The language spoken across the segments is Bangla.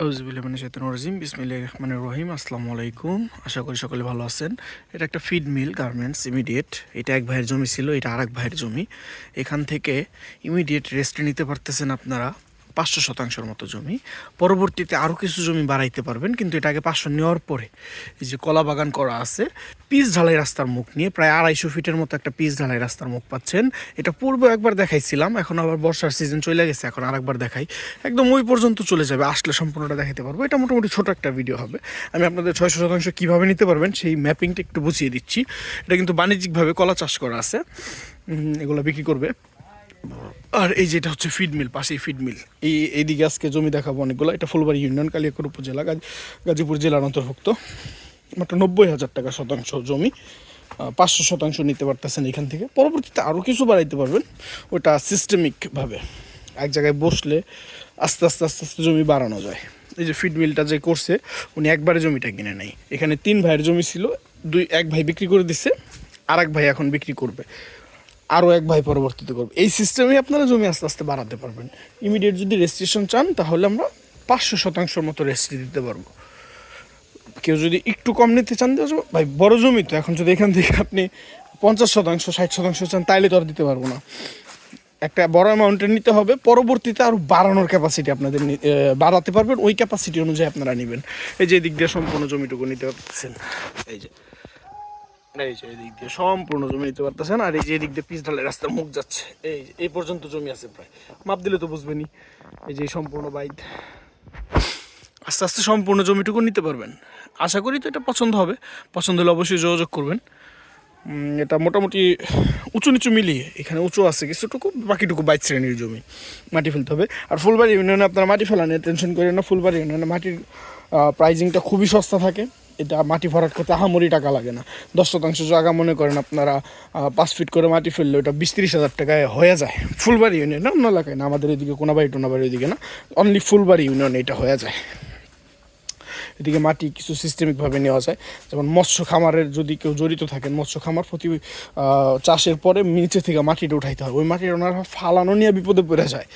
আউযুবিল্লাহি মিনাশ শাইতানির রাজিম বিসমিল্লাহির রহমানির রহিম। আসসালামু আলাইকুম, আশা করি সকলে ভালো আছেন। এটা একটা ফিড মিল গার্মেন্টস ইমিডিয়েট। এটা এক ভাইয়ের জমি ছিল, এটা আরেক ভাইয়ের জমি। এখান থেকে ইমিডিয়েট রেস্ট নিতে পারতেছেন আপনারা 500 শতাংশের মতো জমি। পরবর্তীতে আরও কিছু জমি বাড়াইতে পারবেন, কিন্তু এটা আগে 500 নেওয়ার পরে এই যে কলা বাগান করা আছে পিচ ঢালাই রাস্তার মুখ নিয়ে, প্রায় 250 ফিটের মতো একটা পিচ ঢালাই রাস্তার মুখ পাচ্ছেন। এটা পূর্বে একবার দেখাইছিলাম, এখন আবার বর্ষার সিজন চলে গেছে, এখন আরেকবার দেখাই। একদম ওই পর্যন্ত চলে যাবে, আসলে সম্পূর্ণটা দেখাতে পারবো। এটা মোটামুটি ছোট একটা ভিডিও হবে। আমি আপনাদের 600 শতাংশ কীভাবে নিতে পারবেন সেই ম্যাপিংটা একটু বুঝিয়ে দিচ্ছি। এটা কিন্তু বাণিজ্যিকভাবে কলা চাষ করা আছে, এগুলো বিক্রি করবে। আর এই যেটা হচ্ছে ফিড মিল, পাশেই ফিড মিল। এইদিকে আজকে জমি দেখাবো অনেকগুলো। এটা ফুলবাড়ি ইউনিয়ন, কালিয়াকৈর উপজেলা, গাজীপুর জেলার অন্তর্ভুক্ত। মাত্র 90,000 টাকা শতাংশ জমি, 500 শতাংশ নিতে পারতেছেন এখান থেকে। পরবর্তীতে আরও কিছু বাড়াইতে পারবেন, ওটা সিস্টেমিকভাবে এক জায়গায় বসলে আস্তে আস্তে আস্তে আস্তে জমি বাড়ানো যায়। এই যে ফিড মিলটা যে করছে, উনি একবারে জমিটা কিনে নেয়। এখানে 3 ভাইয়ের জমি ছিল, এক ভাই বিক্রি করে দিছে, আর এক ভাই এখন বিক্রি করবে, আরও এক ভাই পরবর্তীতে করবে। এই সিস্টেমে আপনারা জমি আস্তে আস্তে বাড়াতে পারবেন। ইমিডিয়েট যদি রেজিস্ট্রেশন চান তাহলে আমরা 500 শতাংশের মতো রেজিস্ট্রি দিতে পারবো। কেউ যদি একটু কম নিতে চান ভাই, বড় জমি তো, এখন যদি এখান থেকে আপনি 50 শতাংশ 60 শতাংশ চান তাইলে তো আর দিতে পারবো না। একটা বড় অ্যামাউন্টের নিতে হবে, পরবর্তীতে আরও বাড়ানোর ক্যাপাসিটি আপনাদের বাড়াতে পারবেন, ওই ক্যাপাসিটি অনুযায়ী আপনারা নেবেন। এই যে দিক দিয়ে সম্পূর্ণ জমিটুকু নিতে পারতেছেন, এই যে এদিক দিয়ে সম্পূর্ণ জমি নিতে পারতেছেন। আর এই যে এদিক দিয়ে পিচ ঢালাই রাস্তার মুখ যাচ্ছে, এই পর্যন্ত জমি আছে প্রায়, মাপ দিলে তো বুঝবেনই। এই যে সম্পূর্ণ বাইক, আস্তে আস্তে সম্পূর্ণ জমিটুকু নিতে পারবেন। আশা করি তো এটা পছন্দ হবে। পছন্দ হলে অবশ্যই যোগাযোগ করবেন। এটা মোটামুটি উঁচু নিচু মিলিয়ে, এখানে উঁচু আছে কিছুটুকু, বাকিটুকু 22 শ্রেণীর জমি, মাটি ফেলতে হবে। আর ফুলবাড়ি ইউনিয়নে আপনারা মাটি ফেলা নিয়ে টেনশন করেন না। ফুলবাড়ি ইউনিয়নে মাটির প্রাইজিংটা খুবই সস্তা থাকে। এটা মাটি ভরাট করতে আহামরি টাকা লাগে না। 10 শতাংশ জায়গা মনে করেন আপনারা 5 ফিট করে মাটি ফেললে ওটা 20-30 হাজার টাকায় হয়ে যায়। ফুলবাড়ি ইউনিয়নে, অন্য এলাকায় না, আমাদের এদিকে কোনাবাড়ি টোনাবাড়ি ওইদিকে না, অনলি ফুলবাড়ি ইউনিয়নে এটা হয়ে যায়। এদিকে মাটি কিছু সিস্টেমিকভাবে নেওয়া যায়। যেমন মৎস্য খামারের যদি কেউ জড়িত থাকেন, মৎস্য খামার প্রতি চাষের পরে নিচে থেকে মাটিটা উঠাইতে হয়, ওই মাটির ওনারা ফালানো নিয়ে বিপদে পড়ে যায়।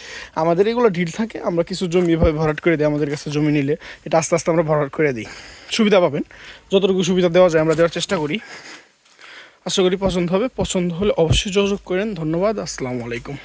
আমাদের এগুলো ঢিল থাকে, আমরা কিছু জমি এভাবে ভরাট করে দিই। আমাদের কাছে জমি নিলে এটা আস্তে আস্তে আমরা ভরাট করে দিই, সুবিধা পাবেন। যতটুকু সুবিধা দেওয়া যায় আমরা দেওয়ার চেষ্টা করি। আশা করি পছন্দ হবে। পছন্দ হলে অবশ্যই যোগাযোগ করেন। ধন্যবাদ, আসসালামু আলাইকুম।